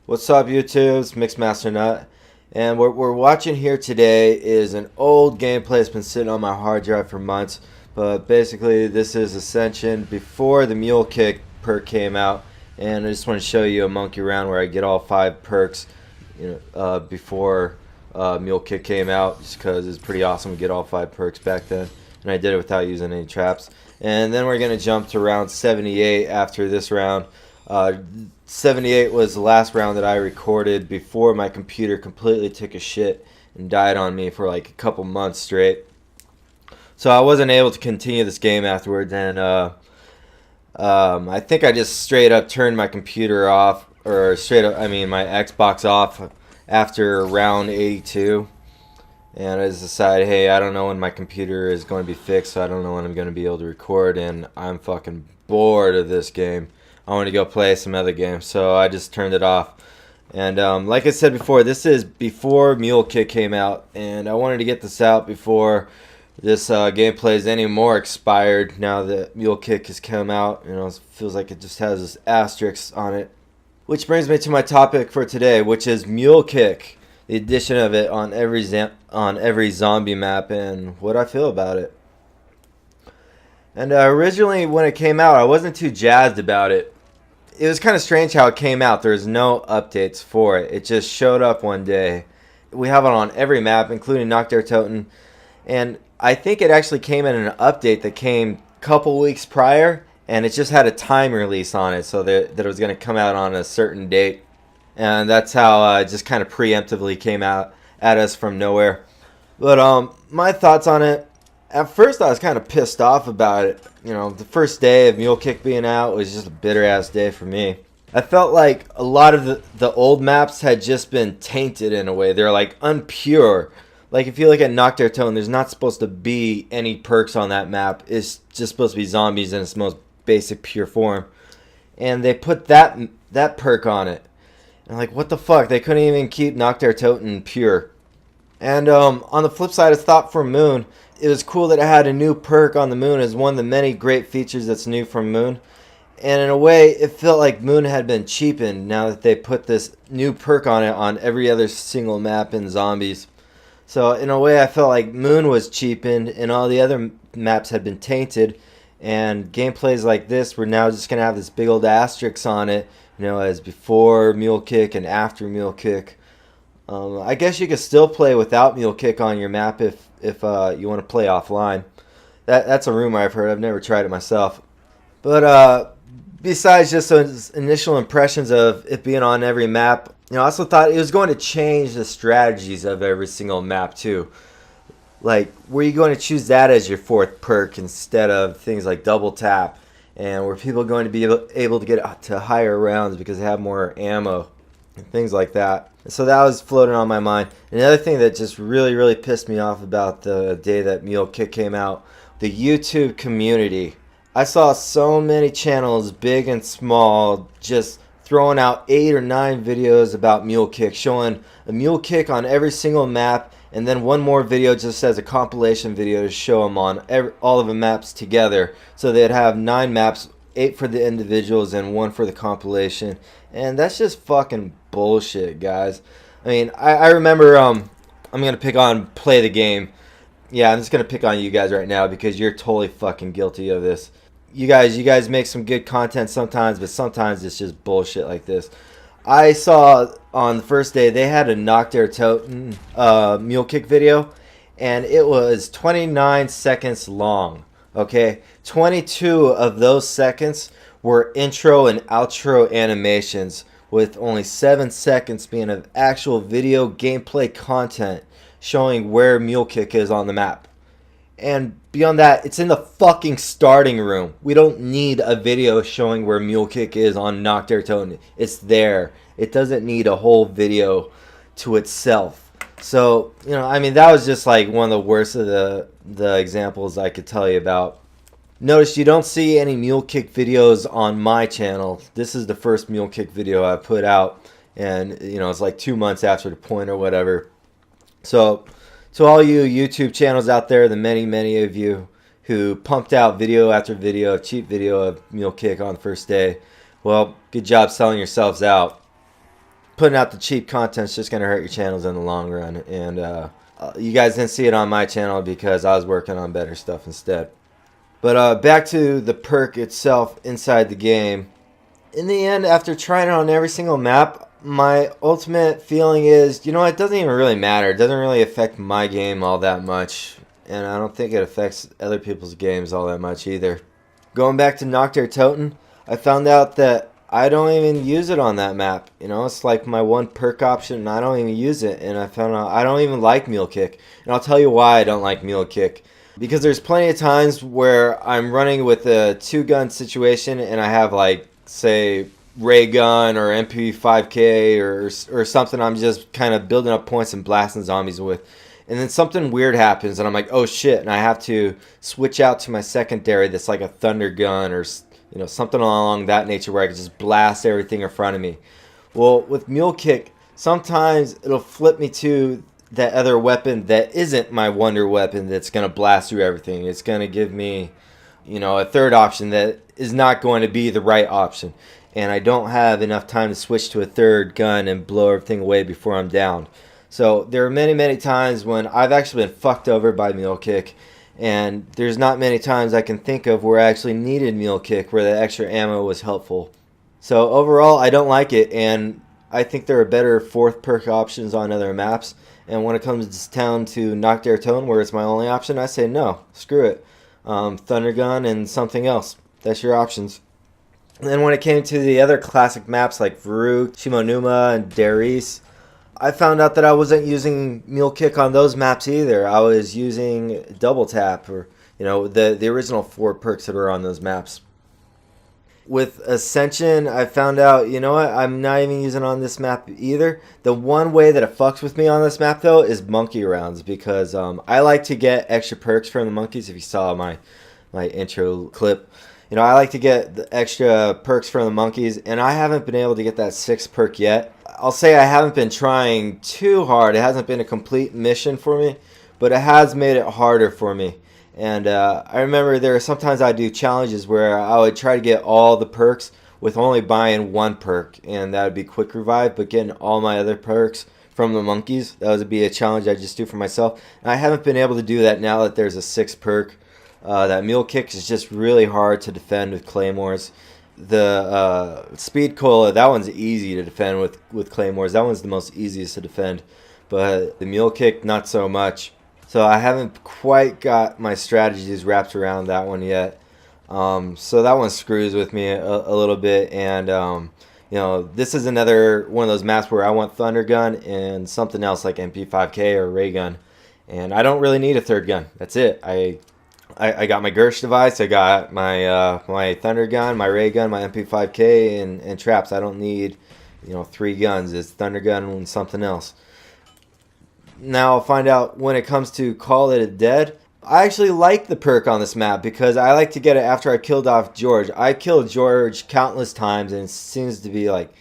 What's up, YouTube? It's Mixmaster Nut, and what we're watching here today is an old gameplay that's been sitting on my hard drive for months. But basically, this is Ascension before the Mule Kick perk came out, and I just want to show you a monkey round where I get all 5 perks, before Mule Kick came out, just because it's pretty awesome to get all 5 perks back then, and I did it without using any traps. And then we're gonna jump to round 78 after this round. 78 was the last round that I recorded before my computer completely took a shit and died on me for like a couple months straight. So I wasn't able to continue this game afterwards, and I think I just straight up turned my computer off, or straight up, I mean my Xbox off after round 82. And I just decided, hey, I don't know when my computer is going to be fixed, so I don't know when I'm going to be able to record, and I'm fucking bored of this game. I want to go play some other games, so I just turned it off. And like I said before, this is before Mule Kick came out, and I wanted to get this out before this gameplay is any more expired. Now that Mule Kick has come out, it feels like it just has this asterisk on it. Which brings me to my topic for today, which is Mule Kick, the addition of it on every zombie map, and what I feel about it. And originally, when it came out, I wasn't too jazzed about it. It was kind of strange how it came out. There's no updates for it. It just showed up one day. We have it on every map, including Toten. And I think it actually came in an update that came a couple weeks prior, and it just had a time release on it, so that it was going to come out on a certain date. And that's how it just kind of preemptively came out at us from nowhere. But my thoughts on it. At first, I was kind of pissed off about it. The first day of Mule Kick being out was just a bitter-ass day for me. I felt like a lot of the old maps had just been tainted in a way. They're like unpure. Like if you look at Toten, there's not supposed to be any perks on that map. It's just supposed to be zombies in its most basic pure form. And they put that perk on it. And like, what the fuck? They couldn't even keep Toten pure. And on the flip side, I thought for Moon, it was cool that it had a new perk on the Moon as one of the many great features that's new from Moon. And in a way, it felt like Moon had been cheapened now that they put this new perk on it on every other single map in Zombies. So in a way, I felt like Moon was cheapened and all the other maps had been tainted. And gameplays like this were now just going to have this big old asterisk on it, as before Mule Kick and after Mule Kick. I guess you could still play without Mule Kick on your map if you want to play offline. That's a rumor I've heard. I've never tried it myself. But besides just those initial impressions of it being on every map, I also thought it was going to change the strategies of every single map too. Like, were you going to choose that as your 4th perk instead of things like double tap? And were people going to be able to get to higher rounds because they have more ammo and things like that? So that was floating on my mind. Another thing that just really pissed me off about the day that Mule Kick came out, the YouTube community. I saw so many channels, big and small, just throwing out 8 or 9 videos about Mule Kick, showing a Mule Kick on every single map, and then one more video just as a compilation video to show them on all of the maps together. So they'd have 9 maps, 8 for the individuals and 1 for the compilation. And that's just fucking bullshit, guys. I mean, I remember, I'm going to pick on Play the Game. Yeah, I'm just going to pick on you guys right now because you're totally fucking guilty of this. You guys make some good content sometimes, but sometimes it's just bullshit like this. I saw on the first day they had a Toten Mule Kick video, and it was 29 seconds long. Okay, 22 of those seconds were intro and outro animations, with only 7 seconds being of actual video gameplay content showing where Mule Kick is on the map. And beyond that, it's in the fucking starting room. We don't need a video showing where Mule Kick is on Toten. It's there. It doesn't need a whole video to itself. So, I mean, that was just like one of the worst of the examples I could tell you about. Notice you don't see any Mule Kick videos on my channel. This is the first Mule Kick video I put out, and it's like 2 months after the point or whatever. So to all you YouTube channels out there, the many of you who pumped out video after video, cheap video of Mule Kick on the first day, well, good job selling yourselves out. putting out the cheap content's just going to hurt your channels in the long run. And you guys didn't see it on my channel because I was working on better stuff instead. But back to the perk itself inside the game. In the end, after trying it on every single map, my ultimate feeling is, you know, it doesn't even really matter. It doesn't really affect my game all that much. And I don't think it affects other people's games all that much either. Going back to Nacht der Toten, I found out that I don't even use it on that map. You know, it's like my one perk option and I don't even use it. And I found out I don't even like Mule Kick. And I'll tell you why I don't like Mule Kick. Because there's plenty of times where I'm running with a 2-gun situation and I have, like, say, ray gun or MP5K or something I'm just kind of building up points and blasting zombies with. And then something weird happens and I'm like, oh shit, and I have to switch out to my secondary that's like a thunder gun or, you know, something along that nature where I can just blast everything in front of me. Well, with Mule Kick, sometimes it'll flip me to that other weapon that isn't my wonder weapon that's going to blast through everything. It's going to give me, you know, a third option that is not going to be the right option. And I don't have enough time to switch to a third gun and blow everything away before I'm down. So there are many, many times when I've actually been fucked over by Mule Kick. And there's not many times I can think of where I actually needed Mule Kick, where the extra ammo was helpful. So overall, I don't like it. And I think there are better 4th perk options on other maps. And when it comes down to Nacht der Toten, where it's my only option, I say no, screw it. Thunder Gun and something else. That's your options. And then when it came to the other classic maps like Varuk, Shimonuma, and Darius, I found out that I wasn't using Mule Kick on those maps either. I was using Double Tap, or, you know, the original 4 perks that were on those maps. With Ascension, I found out, you know what, I'm not even using on this map either. The one way that it fucks with me on this map, though, is monkey rounds, because I like to get extra perks from the monkeys. If you saw my intro clip, you know, I like to get the extra perks from the monkeys, and I haven't been able to get that 6th perk yet. I'll say I haven't been trying too hard. It hasn't been a complete mission for me, but it has made it harder for me. And I remember there are sometimes I do challenges where I would try to get all the perks with only buying 1 perk, and that would be Quick Revive, but getting all my other perks from the monkeys, that would be a challenge I just do for myself. And I haven't been able to do that now that there's a 6th perk. That Mule Kick is just really hard to defend with claymores. The Speed Cola, that one's easy to defend with claymores. That one's the most easiest to defend. But the Mule Kick, not so much. So I haven't quite got my strategies wrapped around that one yet. So that one screws with me a little bit. And, you know, this is another one of those maps where I want Thunder Gun and something else like MP5K or Ray Gun. And I don't really need a 3rd gun. That's it. I got my Gersh device. I got my my Thunder Gun, my Ray Gun, my MP5K, and traps. I don't need, you know, 3 guns. It's Thunder Gun and something else. Now I'll find out when it comes to Call It a Dead. I actually like the perk on this map because I like to get it after I killed off George. I killed George countless times, and it seems to be like,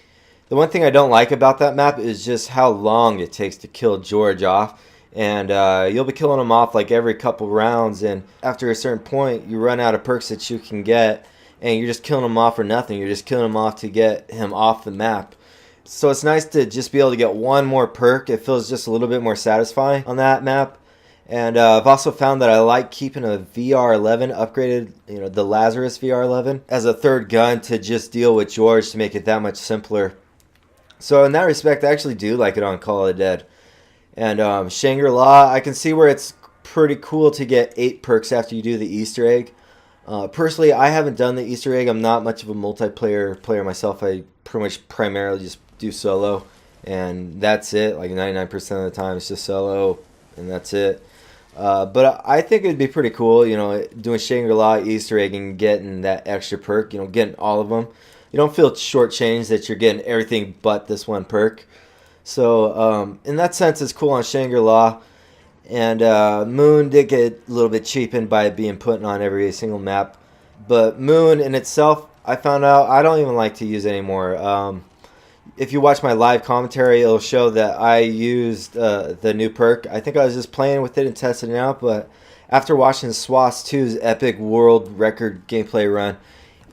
the one thing I don't like about that map is just how long it takes to kill George off. And you'll be killing him off like every couple rounds, and after a certain point you run out of perks that you can get, and you're just killing him off for nothing. You're just killing him off to get him off the map. So it's nice to just be able to get one more perk. It feels just a little bit more satisfying on that map. And I've also found that I like keeping a VR11 upgraded, you know, the Lazarus VR11 as a 3rd gun to just deal with George to make it that much simpler. So in that respect, I actually do like it on Call of the Dead. And Shangri-La, I can see where it's pretty cool to get 8 perks after you do the Easter egg. Personally, I haven't done the Easter egg. I'm not much of a multiplayer player myself. I pretty much primarily just do solo, and that's it. Like 99% of the time, it's just solo, and that's it. But I think it'd be pretty cool, you know, doing Shangri-La Easter egg and getting that extra perk, you know, getting all of them. You don't feel shortchanged that you're getting everything but this one perk. So in that sense, it's cool on Shangri-La. And Moon did get a little bit cheapened by being put on every single map. But Moon in itself, I found out I don't even like to use anymore. If you watch my live commentary, it'll show that I used the new perk. I think I was just playing with it and testing it out. But after watching Swass 2's epic world record gameplay run,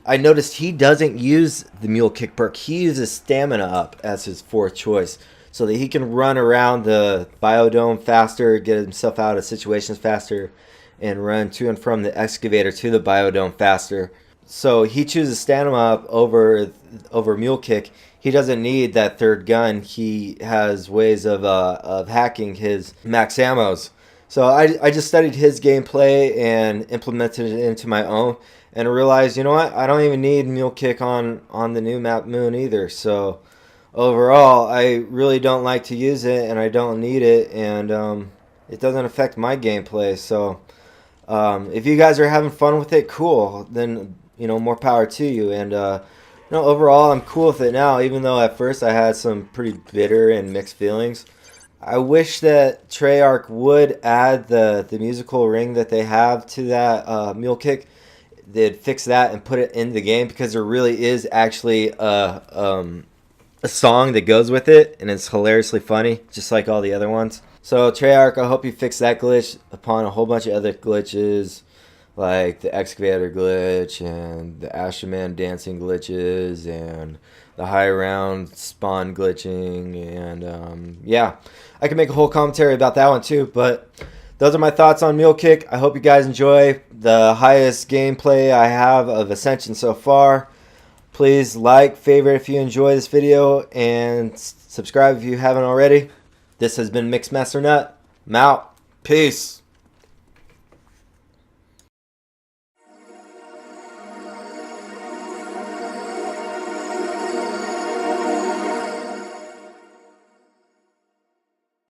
I noticed he doesn't use the Mule Kick perk. He uses Stamina Up as his fourth choice so that he can run around the biodome faster, get himself out of situations faster, and run to and from the excavator to the biodome faster. So he chooses Stamina Up over Mule Kick. He doesn't need that third gun. He has ways of hacking his max ammos. So I just studied his gameplay and implemented it into my own, and realized, you know what, I don't even need Mule Kick on the new map Moon either. So overall, I really don't like to use it, and I don't need it, and it doesn't affect my gameplay. So if you guys are having fun with it, cool. Then, you know, more power to you. And no, overall, I'm cool with it now, even though at first I had some pretty bitter and mixed feelings. I wish that Treyarch would add the musical ring that they have to that Mule Kick. They'd fix that and put it in the game, because there really is actually a song that goes with it, and it's hilariously funny, just like all the other ones. So Treyarch, I hope you fix that glitch upon a whole bunch of other glitches, like the excavator glitch and the Asherman dancing glitches and the high round spawn glitching, and yeah, I can make a whole commentary about that one too. But those are my thoughts on Mule Kick. I hope you guys enjoy the highest gameplay I have of Ascension so far. Please like, favorite if you enjoy this video, and subscribe if you haven't already. This has been Mixmaster Nut. I'm out. Peace.